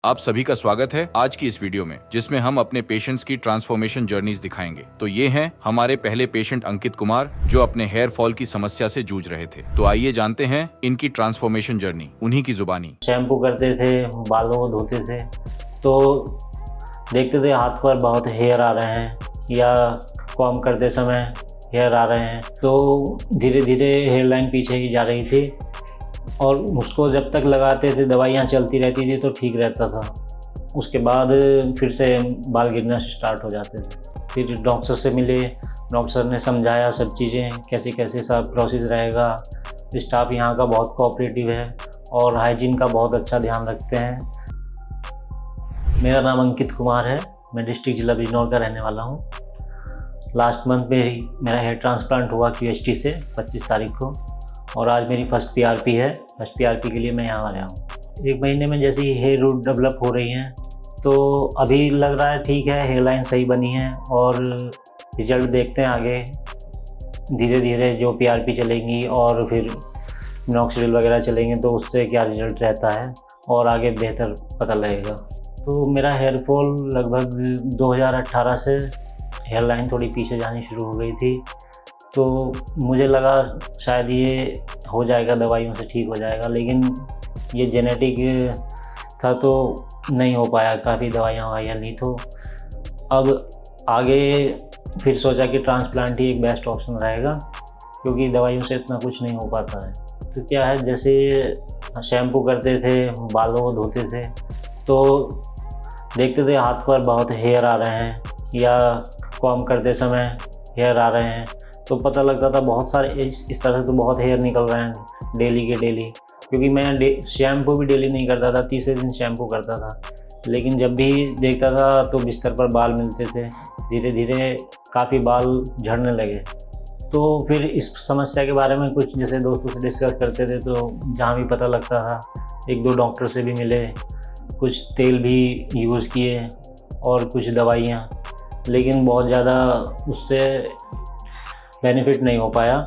आप सभी का स्वागत है आज की इस वीडियो में, जिसमें हम अपने पेशेंट्स की ट्रांसफॉर्मेशन जर्नीज दिखाएंगे। तो ये हैं हमारे पहले पेशेंट अंकित कुमार, जो अपने हेयर फॉल की समस्या से जूझ रहे थे। तो आइए जानते हैं इनकी ट्रांसफॉर्मेशन जर्नी उन्हीं की जुबानी। शैम्पू करते थे, बालों को धोते थे तो देखते थे हाथ पर बहुत हेयर आ रहे हैं, या कॉम्ब करते समय हेयर आ रहे हैं। तो धीरे धीरे हेयर लाइन पीछे की जा रही थी, और उसको जब तक लगाते थे, दवाइयाँ चलती रहती थी तो ठीक रहता था। उसके बाद फिर से बाल गिरना स्टार्ट हो जाते थे। फिर डॉक्टर से मिले, डॉक्टर ने समझाया सब चीज़ें, कैसे कैसे सब प्रोसेस रहेगा। स्टाफ यहाँ का बहुत कोऑपरेटिव है और हाइजीन का बहुत अच्छा ध्यान रखते हैं। मेरा नाम अंकित कुमार है, मैं डिस्ट्रिक्ट जिला बिजनौर का रहने वाला हूँ। लास्ट मंथ में ही मेरा हेयर ट्रांसप्लांट हुआ QHT से 25 तारीख को, और आज मेरी फर्स्ट PRP है। फर्स्ट PRP के लिए मैं यहाँ आया हूँ। 1 महीने में जैसे ही हेयर रूट डेवलप हो रही हैं, तो अभी लग रहा है ठीक है, हेयर लाइन सही बनी है, और रिजल्ट देखते हैं आगे। धीरे धीरे जो PRP चलेंगी और फिर मिनॉक्सिडिल वगैरह चलेंगे तो उससे क्या रिजल्ट रहता है, और आगे बेहतर पता लगेगा। तो मेरा हेयर फॉल लगभग 2018 से हेयर लाइन थोड़ी पीछे जानी शुरू हो गई थी। तो मुझे लगा शायद ये हो जाएगा, दवाइयों से ठीक हो जाएगा, लेकिन ये जेनेटिक था तो नहीं हो पाया। काफ़ी दवाइयाँ ली, तो अब आगे फिर सोचा कि ट्रांसप्लांट ही एक बेस्ट ऑप्शन रहेगा, क्योंकि दवाइयों से इतना कुछ नहीं हो पाता है। तो क्या है, जैसे शैम्पू करते थे, बालों को धोते थे तो देखते थे हाथ पर बहुत हेयर आ रहे हैं, या कॉम्ब करते समय हेयर आ रहे हैं, तो पता लगता था बहुत सारे इस तरह से तो बहुत हेयर निकल रहे हैं डेली के डेली। क्योंकि मैं शैम्पू भी डेली नहीं करता था, तीसरे दिन शैम्पू करता था, लेकिन जब भी देखता था तो बिस्तर पर बाल मिलते थे। धीरे धीरे काफ़ी बाल झड़ने लगे। तो फिर इस समस्या के बारे में कुछ जैसे दोस्तों से डिस्कस करते थे, तो जहाँ भी पता लगता था, 1-2 डॉक्टर से भी मिले, कुछ तेल भी यूज़ किए और कुछ दवाइयाँ, लेकिन बहुत ज़्यादा उससे बेनिफिट नहीं हो पाया।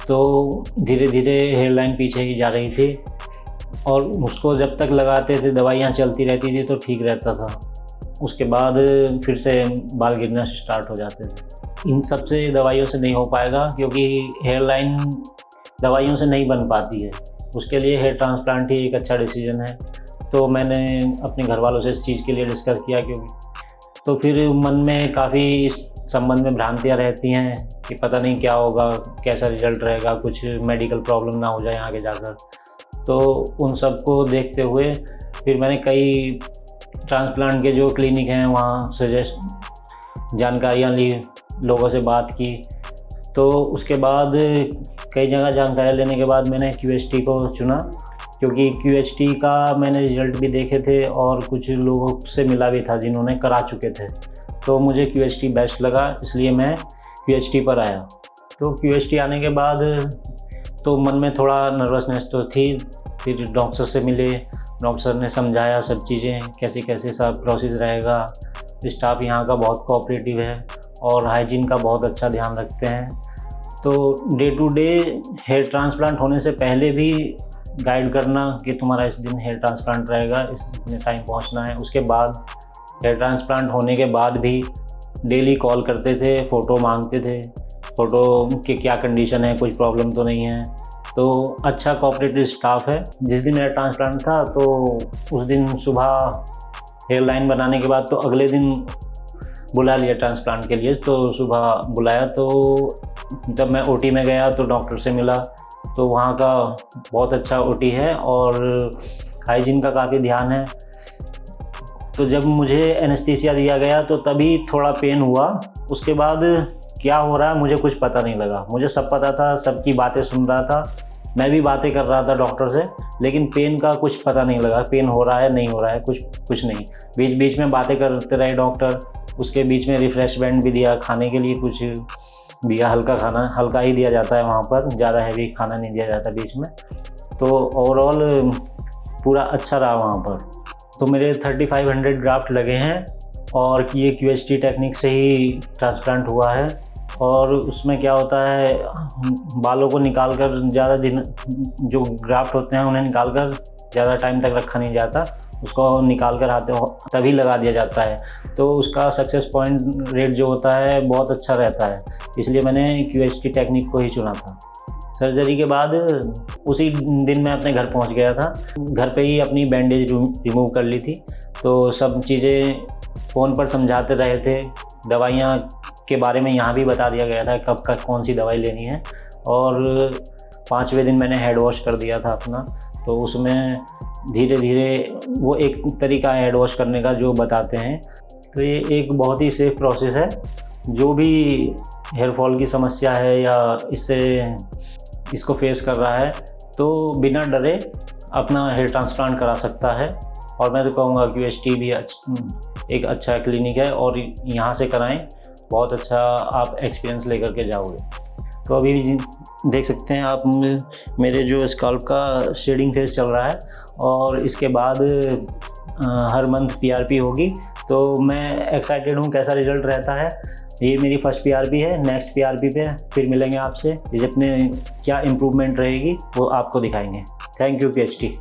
तो धीरे धीरे हेयर लाइन पीछे की जा रही थी, और उसको जब तक लगाते थे, दवाइयाँ चलती रहती थी तो ठीक रहता था। उसके बाद फिर से बाल गिरना स्टार्ट हो जाते थे। इन सब से दवाइयों से नहीं हो पाएगा, क्योंकि हेयर लाइन दवाइयों से नहीं बन पाती है। उसके लिए हेयर ट्रांसप्लांट ही एक अच्छा डिसीजन है। तो मैंने अपने घर वालों से इस चीज़ के लिए डिस्कस किया, क्योंकि तो फिर मन में काफ़ी इस संबंध में भ्रांतियाँ रहती हैं कि पता नहीं क्या होगा, कैसा रिजल्ट रहेगा, कुछ मेडिकल प्रॉब्लम ना हो जाए आगे जाकर। तो उन सब को देखते हुए फिर मैंने कई ट्रांसप्लांट के जो क्लिनिक हैं वहाँ सजेस्ट जानकारियाँ ली, लोगों से बात की। तो उसके बाद कई जगह जानकारी लेने के बाद मैंने QHT को चुना, क्योंकि QHT का मैंने रिजल्ट भी देखे थे और कुछ लोगों से मिला भी था जिन्होंने करा चुके थे। तो मुझे QHT बेस्ट लगा, इसलिए मैं QHT पर आया। तो QHT आने के बाद तो मन में थोड़ा नर्वसनेस तो थी। फिर डॉक्टर से मिले, डॉक्टर ने समझाया सब चीज़ें, कैसे कैसे सब प्रोसेस रहेगा। स्टाफ यहाँ का बहुत कोऑपरेटिव है और हाइजीन का बहुत अच्छा ध्यान रखते हैं। तो day to day hair transplant होने से पहले भी गाइड करना कि तुम्हारा इस दिन हेयर ट्रांसप्लांट रहेगा, इस टाइम पहुँचना है। उसके बाद हेयर ट्रांसप्लांट होने के बाद भी डेली कॉल करते थे, फ़ोटो मांगते थे, फ़ोटो की क्या कंडीशन है, कुछ प्रॉब्लम तो नहीं है। तो अच्छा कोऑपरेटिव स्टाफ है। जिस दिन हेयर ट्रांसप्लांट था तो उस दिन सुबह हेयर लाइन बनाने के बाद तो अगले दिन बुला लिया ट्रांसप्लांट के लिए। तो सुबह बुलाया, तो जब मैं OT में गया तो डॉक्टर से मिला, तो वहाँ का बहुत अच्छा OT है और हाइजीन का काफ़ी ध्यान है। तो जब मुझे एनेस्थीसिया दिया गया तो तभी थोड़ा पेन हुआ। उसके बाद क्या हो रहा है मुझे कुछ पता नहीं लगा। मुझे सब पता था, सबकी बातें सुन रहा था, मैं भी बातें कर रहा था डॉक्टर से, लेकिन पेन का कुछ पता नहीं लगा। पेन हो रहा है, नहीं हो रहा है, कुछ नहीं। बीच बीच में बातें करते रहे डॉक्टर। उसके बीच में रिफ्रेशमेंट भी दिया, खाने के लिए कुछ दिया, हल्का खाना, हल्का ही दिया जाता है वहाँ पर, ज़्यादा हैवी खाना नहीं दिया जाता बीच में। तो ओवरऑल पूरा अच्छा रहा वहाँ पर। तो मेरे 3500 ग्राफ्ट लगे हैं, और ये QHT टेक्निक से ही ट्रांसप्लांट हुआ है। और उसमें क्या होता है, बालों को निकाल कर ज़्यादा दिन, जो ग्राफ्ट होते हैं उन्हें निकाल कर ज़्यादा टाइम तक रखा नहीं जाता, उसको निकाल कर आते हो तभी लगा दिया जाता है, तो उसका सक्सेस पॉइंट रेट जो होता है बहुत अच्छा रहता है। इसलिए मैंने QHT टेक्निक को ही चुना था। सर्जरी के बाद उसी दिन मैं अपने घर पहुंच गया था। घर पे ही अपनी बैंडेज रिमूव कर ली थी, तो सब चीज़ें फ़ोन पर समझाते रहे थे। दवाइयाँ के बारे में यहाँ भी बता दिया गया था कब कब कौन सी दवाई लेनी है। और 5वें दिन मैंने हेड वॉश कर दिया था अपना, तो उसमें धीरे धीरे वो एक तरीका है हेड वॉश करने का जो बताते हैं। तो ये एक बहुत ही सेफ प्रोसेस है। जो भी हेयर फॉल की समस्या है या इसको फेस कर रहा है तो बिना डरे अपना हेयर ट्रांसप्लांट करा सकता है। और मैं तो कहूँगा QHT भी एक अच्छा क्लिनिक है और यहाँ से कराएं, बहुत अच्छा आप एक्सपीरियंस लेकर के जाओगे। तो अभी देख सकते हैं आप मेरे जो स्कैल्प का शेडिंग फेस चल रहा है और इसके बाद हर मंथ PRP होगी। तो मैं एक्साइटेड हूँ कैसा रिजल्ट रहता है। ये मेरी फर्स्ट PRP है। नेक्स्ट PRP पे फिर मिलेंगे आपसे, ये अपने क्या इम्प्रूवमेंट रहेगी वो आपको दिखाएंगे। Thank you QHT।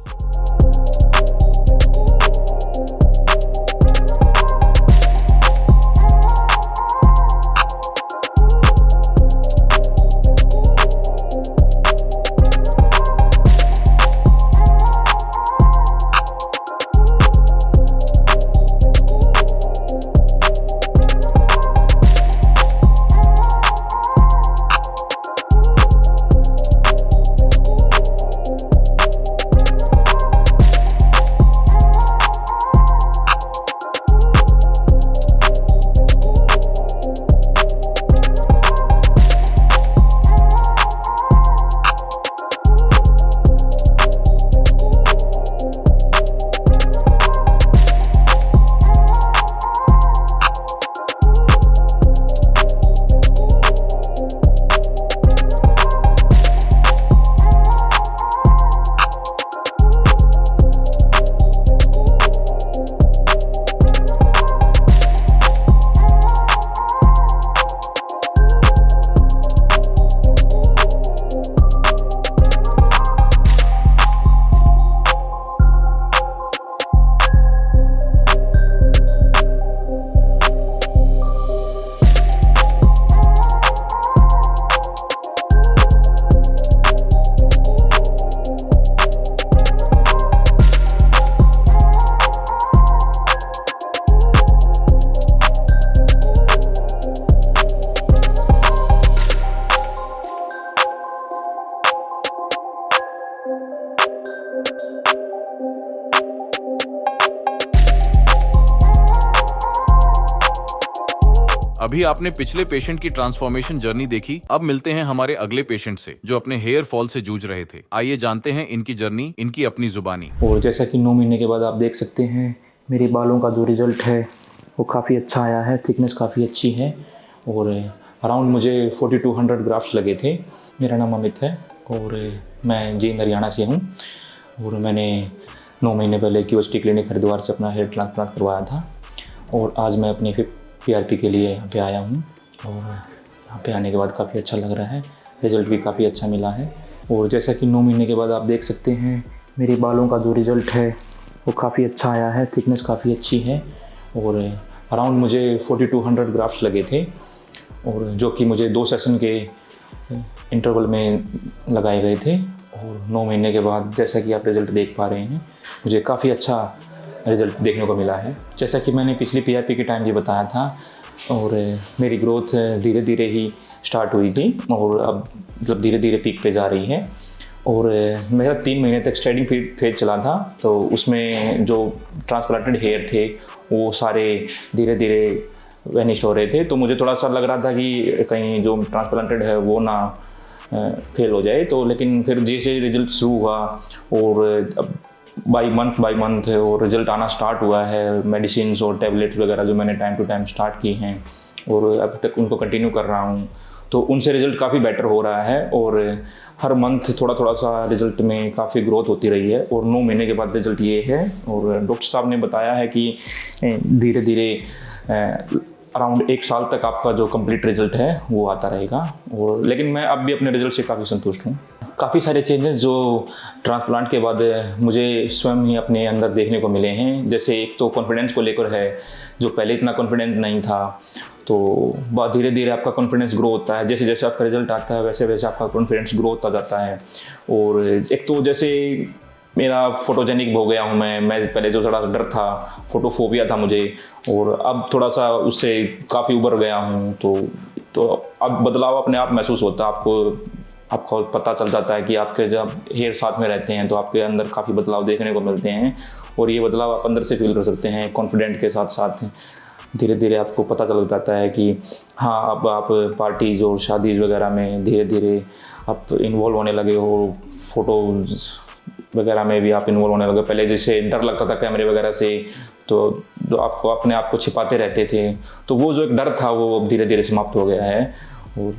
अभी आपने पिछले पेशेंट की ट्रांसफॉर्मेशन जर्नी देखी। अब मिलते हैं हमारे अगले पेशेंट से जो अपने हेयर फॉल से जूझ रहे थे। आइए जानते हैं इनकी जर्नी, इनकी अपनी जुबानी। और जैसा कि 9 महीने के बाद आप देख सकते हैं मेरे बालों का जो रिज़ल्ट है वो काफ़ी अच्छा आया है। थिकनेस काफ़ी अच्छी है और अराउंड मुझे 4200 ग्राफ्ट्स लगे थे। मेरा नाम अमित है और मैं जींद हरियाणा से हूँ और मैंने 9 महीने पहले QHT क्लिनिक हरिद्वार से अपना हेयर ट्रांसप्लांट करवाया था और आज मैं अपनी PRP के लिए यहाँ पे आया हूँ और यहाँ पे आने के बाद काफ़ी अच्छा लग रहा है। रिज़ल्ट भी काफ़ी अच्छा मिला है और जैसा कि 9 महीने के बाद आप देख सकते हैं मेरे बालों का जो रिज़ल्ट है वो काफ़ी अच्छा आया है। थिकनेस काफ़ी अच्छी है और अराउंड मुझे 4200 ग्राफ्ट्स लगे थे और जो कि मुझे 2 सेशन के इंटरवल में लगाए गए थे। और 9 महीने के बाद जैसा कि आप रिज़ल्ट देख पा रहे हैं मुझे काफ़ी अच्छा रिज़ल्ट देखने को मिला है। जैसा कि मैंने पिछली PRP के टाइम भी बताया था और मेरी ग्रोथ धीरे धीरे ही स्टार्ट हुई थी और अब मतलब धीरे धीरे पीक पे जा रही है। और मेरा 3 महीने तक स्ट्रेडिंग फेज चला था, तो उसमें जो ट्रांसप्लांटेड हेयर थे वो सारे धीरे धीरे वेनिश हो रहे थे। तो मुझे थोड़ा सा लग रहा था कि कहीं जो ट्रांसप्लांटेड है वो ना फेल हो जाए। तो लेकिन फिर जैसे रिजल्ट शुरू हुआ और अब बाई मंथ और रिज़ल्ट आना स्टार्ट हुआ है। मेडिसिन और टैबलेट्स वगैरह जो मैंने टाइम टू टाइम स्टार्ट की हैं और अब तक उनको कंटिन्यू कर रहा हूँ, तो उनसे रिज़ल्ट काफ़ी बेटर हो रहा है और हर मंथ थोड़ा थोड़ा सा रिज़ल्ट में काफ़ी ग्रोथ होती रही है। और 9 महीने के बाद रिज़ल्ट ये है और डॉक्टर साहब ने बताया है कि धीरे धीरे अराउंड 1 साल तक आपका जो कंप्लीट रिज़ल्ट है वो आता रहेगा। और लेकिन मैं अब भी अपने रिज़ल्ट से काफ़ी संतुष्ट हूँ। काफ़ी सारे चेंजेस जो ट्रांसप्लांट के बाद मुझे स्वयं ही अपने अंदर देखने को मिले हैं। जैसे एक तो कॉन्फिडेंस को लेकर है, जो पहले इतना कॉन्फिडेंस नहीं था, तो बहुत धीरे धीरे आपका कॉन्फिडेंस ग्रो होता है। जैसे जैसे आपका रिजल्ट आता है वैसे वैसे आपका कॉन्फिडेंस ग्रो होता जाता है। और एक तो जैसे मेरा फोटोजेनिक हो गया हूँ मैं पहले जो थोड़ा डर था, फोटोफोबिया था मुझे, और अब थोड़ा सा उससे काफ़ी उबर गया हूँ। तो अब बदलाव अपने आप महसूस होता है, आपको पता चल जाता है कि आपके जब हेयर साथ में रहते हैं तो आपके अंदर काफ़ी बदलाव देखने को मिलते हैं, और ये बदलाव आप अंदर से फील कर सकते हैं। कॉन्फिडेंट के साथ साथ धीरे धीरे आपको पता चल जाता है कि हाँ, अब आप पार्टीज़ और शादीज़ वगैरह में धीरे धीरे आप इन्वॉल्व होने लगे हो। फोटोज़ वगैरह में भी आप इन्वॉल्व होने लगे। पहले जैसे डर लगता था कैमरे वगैरह से, तो जो आपको अपने आप को छिपाते रहते थे, तो वो जो एक डर था वो अब धीरे धीरे समाप्त हो गया है। और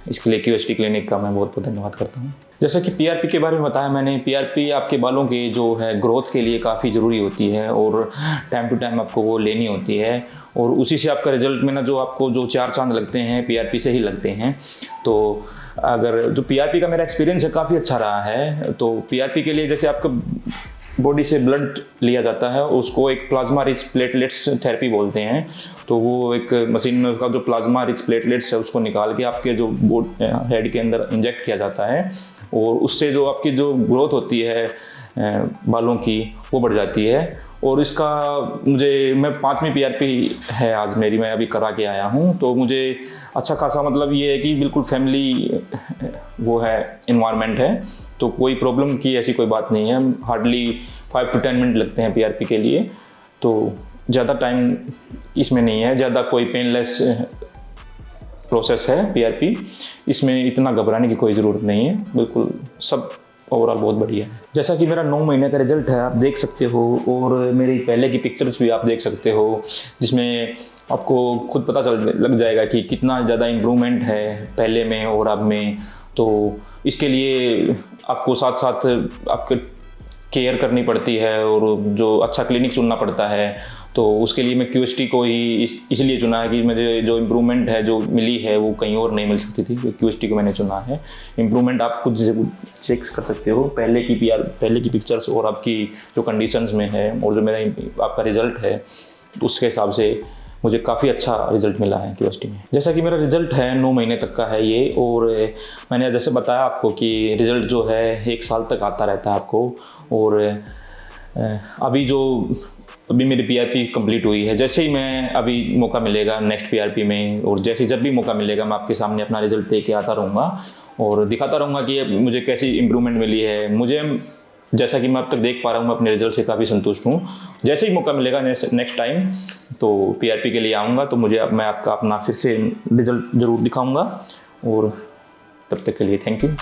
इसके लिए QST क्लिनिक का मैं बहुत बहुत धन्यवाद करता हूँ। जैसा कि PRP के बारे में बताया मैंने, PRP आपके बालों के जो है ग्रोथ के लिए काफ़ी ज़रूरी होती है, और टाइम टू टाइम आपको वो लेनी होती है, और उसी से आपका रिजल्ट में ना जो आपको जो 4 चांद लगते हैं PRP से ही लगते हैं। तो अगर जो PRP का मेरा एक्सपीरियंस है काफ़ी अच्छा रहा है। तो PRP के लिए जैसे आपका बॉडी से ब्लड लिया जाता है, उसको एक प्लाज्मा रिच प्लेटलेट्स थेरेपी बोलते हैं। तो वो एक मशीन में उसका जो प्लाज्मा रिच प्लेटलेट्स है उसको निकाल के आपके जो हेड के अंदर इंजेक्ट किया जाता है, और उससे जो आपकी जो ग्रोथ होती है बालों की वो बढ़ जाती है। और इसका मैं 5वीं PRP है आज मेरी, मैं अभी करा के आया हूँ। तो मुझे अच्छा खासा मतलब ये है कि बिल्कुल फैमिली वो है इन्वायरमेंट है, तो कोई प्रॉब्लम की ऐसी कोई बात नहीं है। हार्डली 5 to 10 मिनट लगते हैं PRP के लिए, तो ज़्यादा टाइम इसमें नहीं है, ज़्यादा कोई पेनलेस प्रोसेस है PRP। इसमें इतना घबराने की कोई ज़रूरत नहीं है, बिल्कुल सब ओवरऑल बहुत बढ़िया है। जैसा कि मेरा 9 महीने का रिजल्ट है, आप देख सकते हो, और मेरी पहले की पिक्चर्स भी आप देख सकते हो, जिसमें आपको खुद पता लग जाएगा कि कितना ज़्यादा इम्प्रूवमेंट है पहले में और अब में। तो इसके लिए आपको साथ साथ आपके केयर करनी पड़ती है, और जो अच्छा क्लिनिक चुनना पड़ता है। तो उसके लिए मैं QST को ही इसलिए चुना है कि मुझे जो इम्प्रूवमेंट है जो मिली है वो कहीं और नहीं मिल सकती थी, QST को मैंने चुना है। इम्प्रूवमेंट आप खुद चेक कर सकते हो, पहले की पिक्चर्स और आपकी जो कंडीशंस में है, और जो मेरा आपका रिजल्ट है उसके हिसाब से मुझे काफ़ी अच्छा रिजल्ट मिला है QST में। जैसा कि मेरा रिजल्ट है 9 महीने तक का है ये, और मैंने जैसे बताया आपको कि रिजल्ट जो है 1 साल तक आता रहता है आपको। और अभी मेरी PRP कंप्लीट हुई है। जैसे ही मैं अभी मौका मिलेगा नेक्स्ट PRP में, और जब भी मौका मिलेगा मैं आपके सामने अपना रिजल्ट लेके आता रहूँगा और दिखाता रहूँगा कि मुझे कैसी इम्प्रूवमेंट मिली है। मुझे जैसा कि मैं अब तक देख पा रहा हूँ, मैं अपने रिजल्ट से काफ़ी संतुष्ट हूँ। जैसे ही मौका मिलेगा नेक्स्ट टाइम तो PRP के लिए आऊँगा, तो मैं आपका अपना फिर से रिजल्ट ज़रूर दिखाऊँगा। और तब तक के लिए थैंक यू।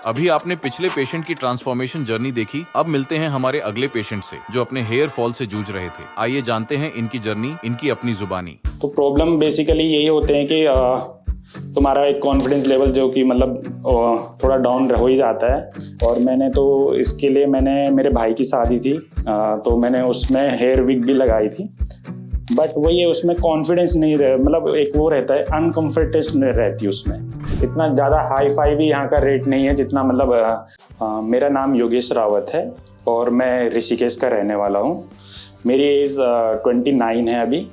अभी आपने पिछले पेशेंट की ट्रांसफॉर्मेशन जर्नी देखी, अब मिलते हैं हमारे अगले पेशेंट से जो अपने हेयर फॉल से जूझ रहे थे। आइए जानते हैं इनकी जर्नी, इनकी अपनी जुबानी। तो प्रॉब्लम बेसिकली यही होते हैं कि तुम्हारा एक कॉन्फिडेंस लेवल जो कि मतलब थोड़ा डाउन हो ही जाता है। और मैंने तो इसके लिए मेरे भाई की शादी थी, तो मैंने उसमें हेयर विग भी लगाई थी। बट वही है, उसमें कॉन्फिडेंस नहीं रहे, मतलब एक वो रहता है, अनकम्फर्टेबल रहती है उसमें। इतना ज़्यादा हाई फाई भी यहाँ का रेट नहीं है जितना मतलब मेरा नाम योगेश रावत है और मैं ऋषिकेश का रहने वाला हूँ। मेरी एज 29 है अभी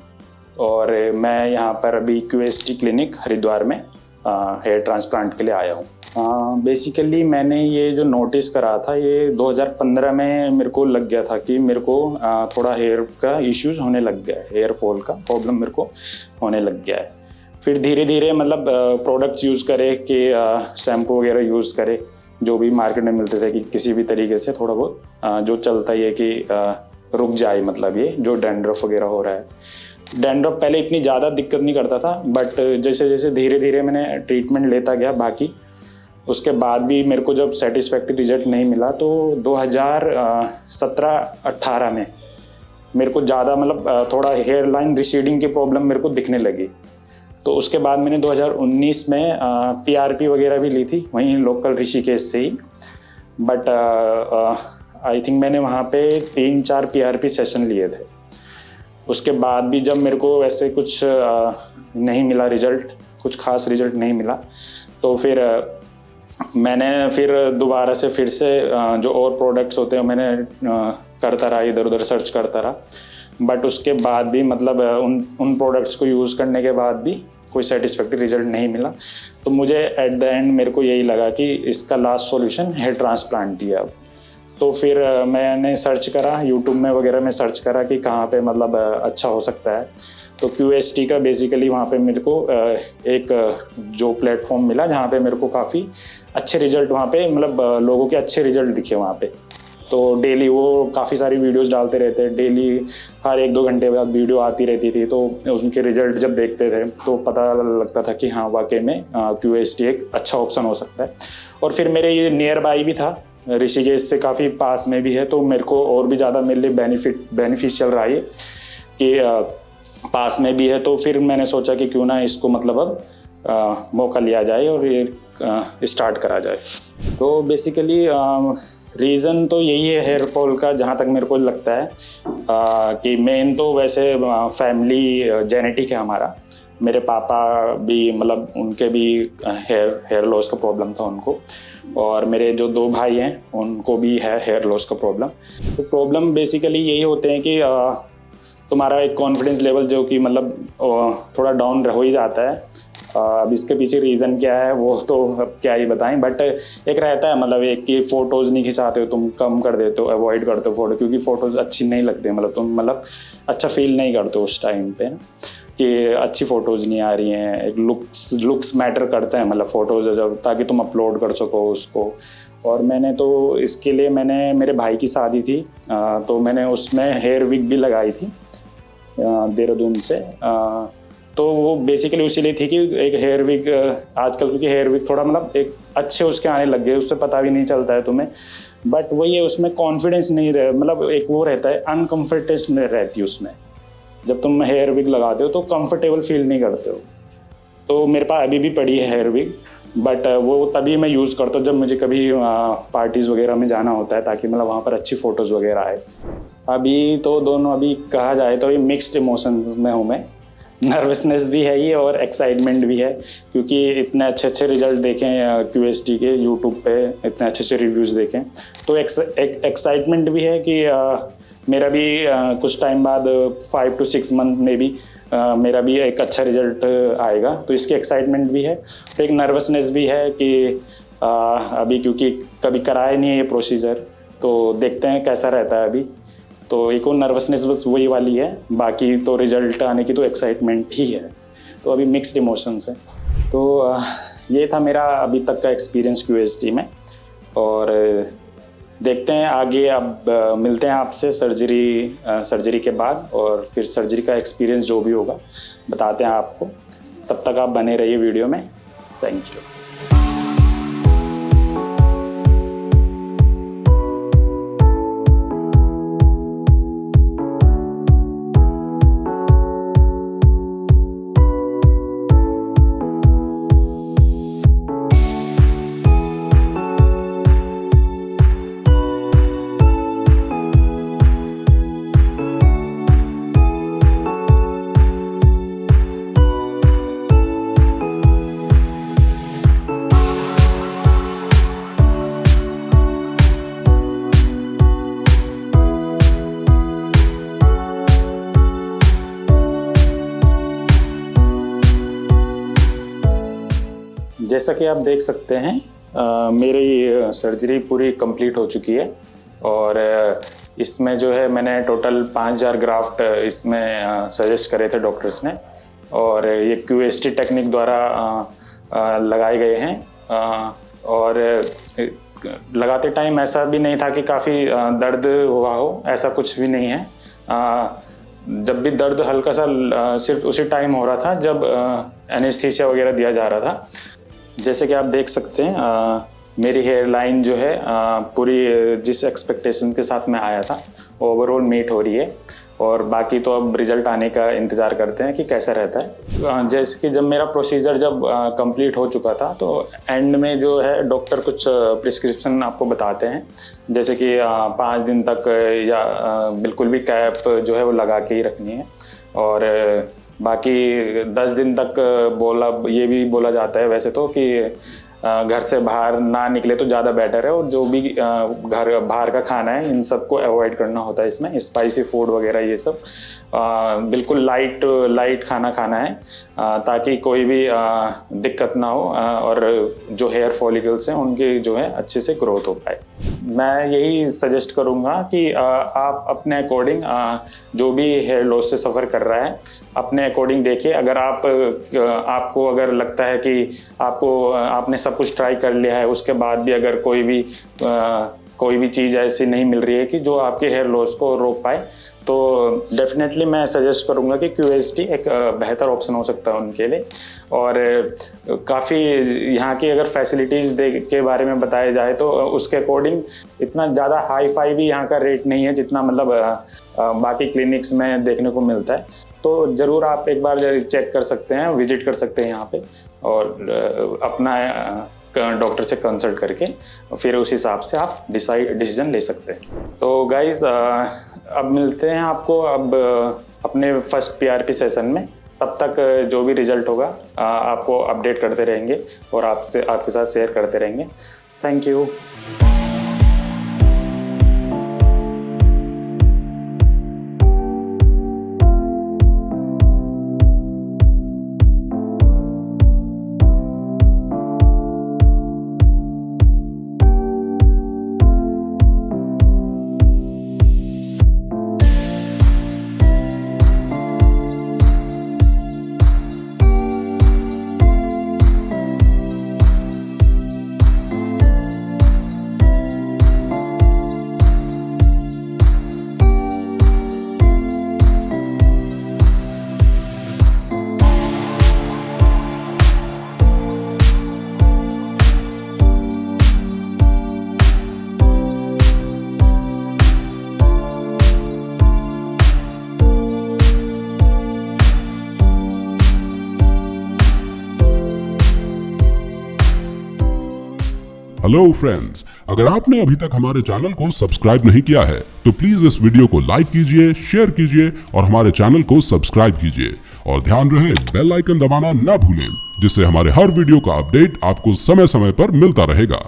और मैं यहाँ पर अभी QST क्लिनिक हरिद्वार में हेयर ट्रांसप्लांट के लिए आया हूँ। बेसिकली मैंने ये जो नोटिस करा था ये 2015 में मेरे को लग गया था कि मेरे को थोड़ा हेयर का इश्यूज होने लग गया है, हेयर फॉल का प्रॉब्लम मेरे को होने लग गया है। फिर धीरे धीरे मतलब प्रोडक्ट्स यूज़ करे कि शैम्पू वगैरह यूज़ करे जो भी मार्केट में मिलते थे कि किसी भी तरीके से थोड़ा बहुत जो चलता ही है कि रुक जाए, मतलब ये जो डैंड्रफ वगैरह हो रहा है। डैंड्रफ पहले इतनी ज़्यादा दिक्कत नहीं करता था, बट जैसे जैसे धीरे धीरे मैंने ट्रीटमेंट लेता गया बाकी, उसके बाद भी मेरे को जब सेटिस्फैक्टरी रिजल्ट नहीं मिला तो 2017-18 में मेरे को ज़्यादा मतलब थोड़ा हेयर लाइन रिसीडिंग की प्रॉब्लम मेरे को दिखने लगी। तो उसके बाद मैंने 2019 में PRP वगैरह भी ली थी वहीं लोकल ऋषिकेश से ही। बट आई थिंक मैंने वहाँ पे 3-4 PRP सेशन लिए थे। उसके बाद भी जब मेरे को वैसे कुछ नहीं मिला रिजल्ट, कुछ खास रिजल्ट नहीं मिला, तो फिर मैंने दोबारा से फिर से जो और प्रोडक्ट्स होते हैं मैंने करता रहा, इधर उधर सर्च करता रहा। बट उसके बाद भी मतलब उन प्रोडक्ट्स को यूज़ करने के बाद भी कोई सेटिस्फैक्टरी रिजल्ट नहीं मिला। तो मुझे एट द एंड मेरे को यही लगा कि इसका लास्ट सॉल्यूशन हेयर ट्रांसप्लांट ही है अब। तो फिर मैंने सर्च करा, यूट्यूब में वगैरह में सर्च करा कि कहाँ पे मतलब अच्छा हो सकता है। तो QST का बेसिकली वहाँ पे मेरे को एक जो प्लेटफॉर्म मिला जहाँ पे मेरे को काफ़ी अच्छे रिजल्ट, वहाँ पे मतलब लोगों के अच्छे रिजल्ट दिखे वहाँ पे। तो डेली वो काफ़ी सारी वीडियोस डालते रहते हैं, डेली हर 1-2 घंटे बाद वीडियो आती रहती थी। तो उनके रिजल्ट जब देखते थे तो पता लगता था कि हाँ वाकई में QST एक अच्छा ऑप्शन हो सकता है। और फिर मेरे ये नियर बाई भी था, ऋषिकेश से काफ़ी पास में भी है, तो मेरे को और भी ज़्यादा मेरे लिए बेनिफिशियल रहा ये कि पास में भी है। तो फिर मैंने सोचा कि क्यों ना इसको मतलब अब मौका लिया जाए और ये स्टार्ट करा जाए। तो बेसिकली रीज़न तो यही है हेयर फॉल का, जहाँ तक मेरे को लगता है कि मेन तो वैसे फैमिली जेनेटिक है हमारा। मेरे पापा भी मतलब उनके भी हेयर लॉस का प्रॉब्लम था उनको, और मेरे जो 2 भाई हैं उनको भी है हेयर लॉस का प्रॉब्लम। तो प्रॉब्लम बेसिकली यही होते हैं कि तुम्हारा एक कॉन्फिडेंस लेवल जो कि मतलब थोड़ा डाउन हो ही जाता है। अब इसके पीछे रीज़न क्या है वो तो अब क्या ही बताएं, बट एक रहता है मतलब एक कि फ़ोटोज़ नहीं खिंचाते हो तुम, कम कर देते हो, अवॉइड करते हो फ़ोटो, क्योंकि फ़ोटोज़ अच्छी नहीं लगती, मतलब तुम मतलब अच्छा फील नहीं करते हो उस टाइम पे कि अच्छी फ़ोटोज़ नहीं आ रही हैं। एक लुक्स मैटर करते हैं मतलब फ़ोटोज़ जब, ताकि तुम अपलोड कर सको उसको। और मैंने तो इसके लिए मेरे भाई की शादी थी, तो मैंने उसमें हेयर विग भी लगाई थी देहरादून से। तो वो बेसिकली उसी लिए थी कि एक हेयर विग आजकल, क्योंकि हेयर विग थोड़ा मतलब एक अच्छे उसके आने लग गए, उससे पता भी नहीं चलता है तुम्हें। बट वही है, उसमें कॉन्फिडेंस नहीं रहे, मतलब एक वो रहता है, अनकम्फर्टेबल रहती है उसमें। जब तुम हेयर विग लगाते हो तो कंफर्टेबल फील नहीं करते हो। तो मेरे पास अभी भी पड़ी है हेयर विग, बट वो तभी मैं यूज़ करता हूँ जब मुझे कभी पार्टीज़ वगैरह में जाना होता है, ताकि मतलब वहाँ पर अच्छी फ़ोटोज़ वगैरह आए। अभी तो दोनों, अभी कहा जाए तो ये मिक्स्ड इमोशंस में हूँ मैं। नर्वसनेस भी है ये और एक्साइटमेंट भी है, क्योंकि इतने अच्छे अच्छे रिजल्ट देखें QST के, यूट्यूब पे इतने अच्छे अच्छे रिव्यूज़ देखें। तो एक्साइटमेंट भी है कि मेरा भी कुछ टाइम बाद 5 to 6 मंथ में भी मेरा भी एक अच्छा रिजल्ट आएगा, तो इसकी एक्साइटमेंट भी है। तो एक नर्वसनेस भी है कि अभी क्योंकि कभी कराया नहीं है ये प्रोसीजर, तो देखते हैं कैसा रहता है अभी। तो एक और नर्वसनेस बस वही वाली है, बाकी तो रिजल्ट आने की तो एक्साइटमेंट ही है। तो अभी मिक्स्ड इमोशंस है। तो ये था मेरा अभी तक का एक्सपीरियंस QST में, और देखते हैं आगे। अब मिलते हैं आपसे सर्जरी के बाद, और फिर सर्जरी का एक्सपीरियंस जो भी होगा बताते हैं आपको। तब तक आप बने रहिए वीडियो में। Thank you. जैसा कि आप देख सकते हैं मेरी सर्जरी पूरी कंप्लीट हो चुकी है और इसमें जो है मैंने टोटल 5000 ग्राफ्ट इसमें सजेस्ट करे थे डॉक्टर्स ने और ये QST टेक्निक द्वारा लगाए गए हैं और लगाते टाइम ऐसा भी नहीं था कि काफ़ी दर्द हुआ हो, ऐसा कुछ भी नहीं है। जब भी दर्द हल्का सा सिर्फ उसी टाइम हो रहा था जब एनेस्थीसिया वगैरह दिया जा रहा था। जैसे कि आप देख सकते हैं मेरी हेयर लाइन जो है पूरी जिस एक्सपेक्टेशन के साथ मैं आया था ओवरऑल मीट हो रही है और बाकी तो अब रिजल्ट आने का इंतज़ार करते हैं कि कैसा रहता है। जैसे कि जब मेरा प्रोसीजर जब कंप्लीट हो चुका था तो एंड में जो है डॉक्टर कुछ प्रिस्क्रिप्शन आपको बताते हैं, जैसे कि 5 दिन तक या बिल्कुल भी कैप जो है वो लगा के ही रखनी है और बाकी 10 दिन तक ये भी बोला जाता है वैसे तो कि घर से बाहर ना निकले तो ज़्यादा बेटर है और जो भी घर बाहर का खाना है इन सबको अवॉइड करना होता है। इसमें स्पाइसी फूड वगैरह ये सब बिल्कुल लाइट खाना खाना है ताकि कोई भी दिक्कत ना हो और जो हेयर फॉलिकल्स हैं उनकी जो है अच्छे से ग्रोथ हो पाए। मैं यही सजेस्ट करूँगा कि आप अपने अकॉर्डिंग जो भी हेयर लॉस से सफ़र कर रहा है अपने अकॉर्डिंग देखिए। अगर आपको अगर लगता है कि आपने सब कुछ ट्राई कर लिया है उसके बाद भी अगर कोई भी चीज़ ऐसी नहीं मिल रही है कि जो आपके हेयर लॉस को रोक पाए तो डेफिनेटली मैं सजेस्ट करूंगा कि QST एक बेहतर ऑप्शन हो सकता है उनके लिए। और काफ़ी यहाँ की अगर फैसिलिटीज़ के बारे में बताया जाए तो उसके अकॉर्डिंग इतना ज़्यादा हाई फाई भी यहाँ का रेट नहीं है जितना मतलब बाकी क्लिनिक्स में देखने को मिलता है। तो ज़रूर आप एक बार चेक कर सकते हैं, विजिट कर सकते हैं यहाँ पे और अपना डॉक्टर से कंसल्ट करके फिर उस हिसाब से आप डिसीजन ले सकते हैं। तो गाइज़ अब मिलते हैं आपको अब अपने फर्स्ट PRP सेशन में। तब तक जो भी रिजल्ट होगा आपको अपडेट करते रहेंगे और आपके साथ शेयर करते रहेंगे। Thank you. हेलो फ्रेंड्स, अगर आपने अभी तक हमारे चैनल को सब्सक्राइब नहीं किया है तो प्लीज इस वीडियो को लाइक कीजिए, शेयर कीजिए और हमारे चैनल को सब्सक्राइब कीजिए और ध्यान रहे बेल आइकन दबाना ना भूलें, जिससे हमारे हर वीडियो का अपडेट आपको समय समय पर मिलता रहेगा।